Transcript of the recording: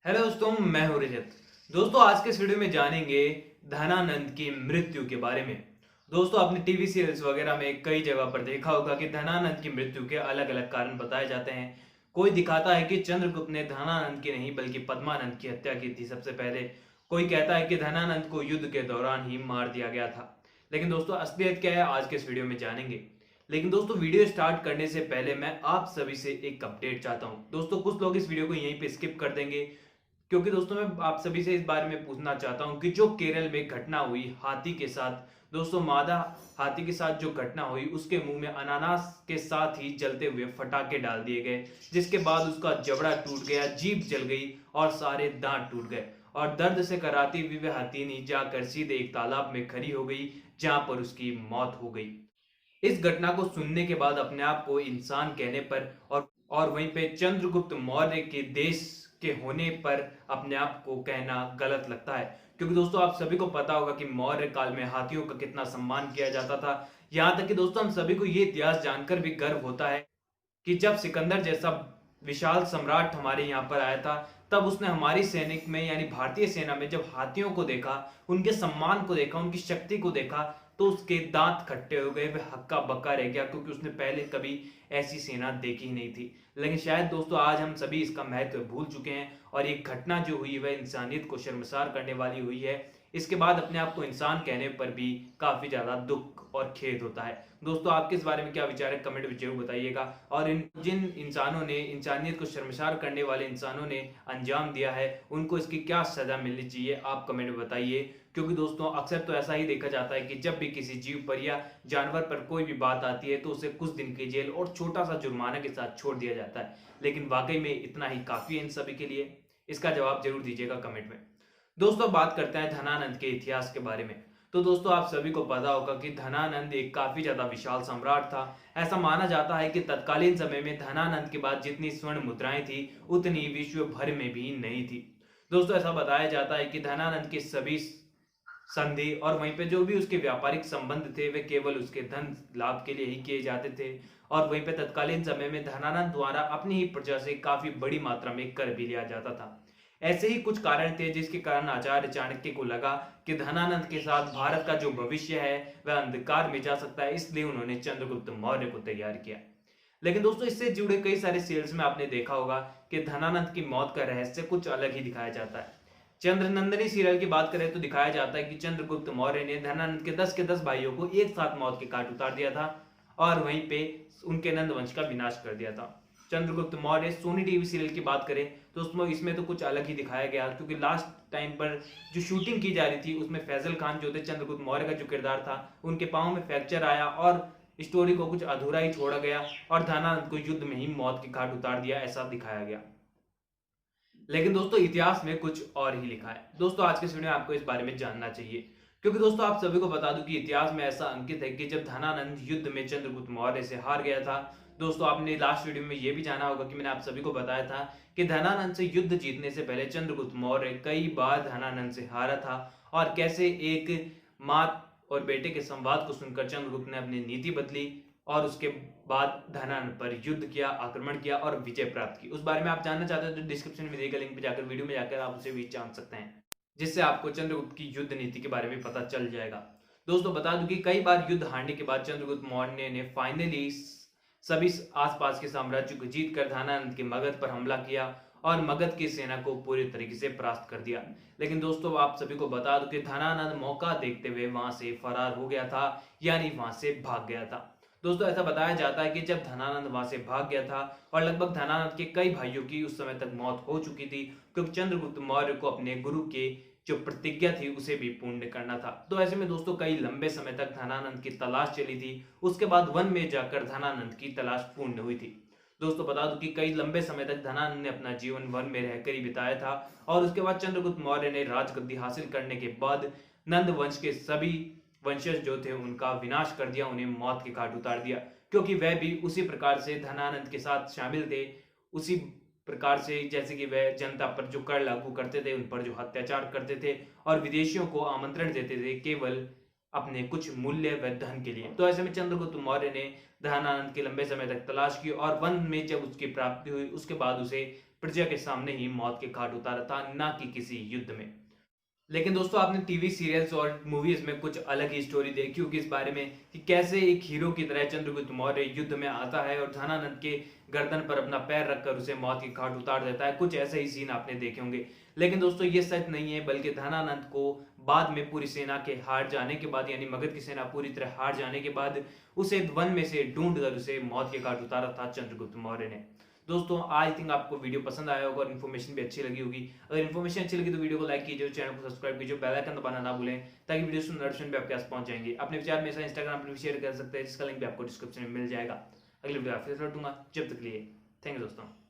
Hello दोस्तों, मैं हूं रजत। दोस्तों, आज के इस वीडियो में जानेंगे धनानंद की मृत्यु के बारे में। दोस्तों, आपने टीवी सीरियल्स वगैरह में कई जगह पर देखा होगा कि धनानंद की मृत्यु के अलग अलग कारण बताए जाते हैं। कोई दिखाता है कि चंद्रगुप्त ने धनानंद की नहीं बल्कि पद्मानंद की हत्या की थी सबसे पहले। कोई कहता है कि धनानंद को युद्ध के दौरान ही मार दिया गया था। लेकिन दोस्तों, असलियत क्या है आज के इस वीडियो में जानेंगे। लेकिन दोस्तों, वीडियो स्टार्ट करने से पहले मैं आप सभी से एक अपडेट चाहता हूं। दोस्तों, कुछ लोग इस वीडियो को यहीं पे स्किप कर देंगे क्योंकि दोस्तों मैं आप सभी से इस बारे में पूछना चाहता हूं कि जो केरल में घटना हुई हाथी के साथ, दोस्तों मादा हाथी के साथ जो घटना हुई उसके मुंह में अनानास के साथ ही जलते हुए फटाके डाल दिए गए, जिसके बाद उसका जबड़ा टूट गया, जीभ जल गई और सारे दांत टूट गए और दर्द से कराती हुई वह हथीनी जाकर सीधे एक तालाब में खड़ी हो गई जहां पर उसकी मौत हो गई। इस घटना को सुनने के बाद अपने आप को इंसान कहने पर और वहीं पे चंद्रगुप्त मौर्य के देश के होने पर अपने आप को कहना गलत लगता है, क्योंकि दोस्तों आप सभी को पता होगा कि मौर्य काल में हाथियों का कितना सम्मान किया जाता था। यहां तक कि दोस्तों हम सभी को ये इतिहास जानकर भी गर्व होता है कि जब सिकंदर जैसा विशाल सम्राट हमारे यहाँ पर आया था, तब उसने हमारी सैनिक में यानी भारतीय सेना में जब हाथियों को देखा, उनके सम्मान को देखा, उनकी शक्ति को देखा, तो उसके दांत खट्टे हो गए, वह हक्का बक्का रह गया, क्योंकि उसने पहले कभी ऐसी सेना देखी ही नहीं थी। लेकिन शायद दोस्तों आज हम सभी इसका महत्व भूल चुके हैं और ये घटना जो हुई वह इंसानियत को शर्मसार करने वाली हुई है। इसके बाद अपने आप को इंसान कहने पर भी काफी ज्यादा दुख और खेद होता है। दोस्तों, आपके इस बारे में क्या विचार है, कमेंट में जरूर बताइएगा। और इन जिन इंसानों ने इंसानियत को शर्मसार करने वाले इंसानों ने अंजाम दिया है, उनको इसकी क्या सजा मिलनी चाहिए, आप कमेंट में बताइए। क्योंकि दोस्तों अक्सर तो ऐसा ही देखा जाता है कि जब भी किसी जीव पर या जानवर पर कोई भी बात आती है तो उसे कुछ दिन की जेल और छोटा सा जुर्माना के साथ छोड़ दिया जाता है। लेकिन वाकई में इतना ही काफी है इन सभी के लिए? इसका जवाब जरूर दीजिएगा कमेंट में। दोस्तों, बात करते हैं धनानंद के इतिहास के बारे में। तो दोस्तों आप सभी को पता होगा कि धनानंद एक काफी ज्यादा विशाल सम्राट था। ऐसा माना जाता है कि तत्कालीन समय में धनानंद के बाद जितनी स्वर्ण मुद्राएं थी उतनी विश्व भर में भी नहीं थी। दोस्तों, ऐसा बताया जाता है कि धनानंद के सभी संधि और वहीं पे जो भी उसके व्यापारिक संबंध थे वे केवल उसके धन लाभ के लिए ही किए जाते थे। और वहीं पे तत्कालीन समय में धनानंद द्वारा अपनी ही प्रजा से काफी बड़ी मात्रा में कर भी लिया जाता था। ऐसे ही कुछ कारण थे जिसके कारण आचार्य चाणक्य को लगा कि धनानंद के साथ भारत का जो भविष्य है वह अंधकार में जा सकता है, इसलिए उन्होंने चंद्रगुप्त मौर्य को तैयार किया। लेकिन दोस्तों इससे जुड़े कई सारे सीरियल्स में आपने देखा होगा कि धनानंद की मौत का रहस्य कुछ अलग ही दिखाया जाता है। चंद्रनंदनी सीरियल की बात करें तो दिखाया जाता है कि चंद्रगुप्त मौर्य ने धनानंद के 10 भाइयों को एक साथ मौत के घाट उतार दिया था और वहीं पे उनके नंद वंश का विनाश कर दिया था। Chandragupta Maurya Sony TV serial की बात करें तो उसमें इसमें तो कुछ अलग ही दिखाया गया, क्योंकि लास्ट टाइम पर जो शूटिंग की जा रही थी उसमें फैजल खान जो थे चंद्रगुप्त मौर्य का जो किरदार था, उनके पाँव में फ्रैक्चर आया और स्टोरी को कुछ अधूरा ही छोड़ा गया और धनानंद को युद्ध में ही मौत के घाट उतार दिया, ऐसा दिखाया गया। लेकिन दोस्तों इतिहास में कुछ और ही लिखा है। दोस्तों आज के इस वीडियो में आपको इस बारे में जानना चाहिए, क्योंकि दोस्तों आप सभी को बता दूं कि इतिहास में ऐसा अंकित है कि जब धनानंद युद्ध में चंद्रगुप्त मौर्य से हार गया था, दोस्तों आपने लास्ट वीडियो में यह भी जाना होगा कि मैंने आप सभी को बताया था कि धनानंद से युद्ध जीतने से पहले चंद्रगुप्त मौर्य कई बार धनानंद से हारा था और कैसे एक माँ और बेटे के संवाद को सुनकर चंद्रगुप्त ने अपनी नीति बदली और उसके बाद धनानंद पर युद्ध किया, आक्रमण किया और विजय प्राप्त की। उस बारे में आप जानना चाहते हैं तो डिस्क्रिप्शन में दिए गए लिंक पे जाकर वीडियो में जाकर आप उसे भी जान सकते हैं, जिससे आपको चंद्रगुप्त की युद्ध नीति के बारे में पता चल जाएगा। दोस्तों बता दूं कि कई बार युद्ध हारने के बाद चंद्रगुप्त मौर्य ने फाइनली सभी आसपास के साम्राज्य को जीतकर धनानंद के मगध पर हमला किया और मगध की सेना को पूरी तरीके से परास्त कर दिया। लेकिन दोस्तों आप सभी को बता दूं कि धनानंद मौका देखते हुए वहां से फरार हो गया था, यानी वहां से भाग गया था। दोस्तों ऐसा बताया जाता है कि जब धनानंद वहां से भाग गया था और लगभग धनानंद के कई भाइयों की उस समय तक मौत हो चुकी थी, क्योंकि चंद्रगुप्त मौर्य को अपने गुरु के जो प्रतिज्ञा थी उसे भी पूर्ण करना था। तो ऐसे में दोस्तों कई लंबे समय तक धनानंद की तलाश चली थी। उसके बाद वन में जाकर धनानंद की तलाश पूर्ण हुई थी। दोस्तों बता दूं कि कई लंबे समय तक धनानंद ने अपना जीवन वन में रहकर ही बिताया था और उसके बाद चंद्रगुप्त मौर्य ने राजगद्दी हासिल करने के बाद नंद वंश के सभी वंशज जो थे उनका विनाश कर दिया, उन्हें मौत के घाट उतार दिया, क्योंकि वह भी उसी प्रकार से धनानंद के साथ शामिल थे। उसी प्रकार से जैसे कि वह जनता पर जो कर लागू करते थे, उन पर जो अत्याचार करते थे और विदेशियों को आमंत्रण देते थे केवल अपने कुछ मूल्य व धन के लिए। तो ऐसे में चंद्रगुप्त मौर्य ने धनानंद की लंबे समय तक तलाश की और वन में जब उसकी प्राप्ति हुई उसके बाद उसे प्रजा के सामने ही मौत के घाट उतारा था, ना कि किसी युद्ध में। लेकिन दोस्तों आपने टीवी सीरियल्स और मूवीज में कुछ अलग ही स्टोरी देखी होगी इस बारे में कि कैसे एक हीरो की तरह चंद्रगुप्त मौर्य युद्ध में आता है और धनानंद के गर्दन पर अपना पैर रखकर उसे मौत के घाट उतार देता है। कुछ ऐसे ही सीन आपने देखे होंगे। लेकिन दोस्तों ये सच नहीं है, बल्कि धनानंद को बाद में पूरी सेना के हार जाने के बाद, यानी मगध की सेना पूरी तरह हार जाने के बाद, उसे वन में से ढूंढ कर उसे मौत के घाट उतारा था चंद्रगुप्त मौर्य ने। दोस्तों आई थिंक आपको वीडियो पसंद आया होगा और इन्फॉर्मेशन भी अच्छी लगी होगी। अगर इन्फॉर्मेशन अच्छी लगी तो वीडियो को लाइक कीजिए, चैनल को सब्सक्राइब कीजिए, बेल आइकन दबाना ना भूलें ताकि वीडियो नोटिफिकेशन भी आपके पास पहुंच जाएंगे। अपने विचार मेरे साथ इंस्टाग्राम पर भी शेयर कर सकते हैं, जिसका लिंक भी आपको डिस्क्रिप्शन में मिल जाएगा। अगले वीडियो फिर लौटूंगा, जब तक लिए थैंक यू दोस्तों।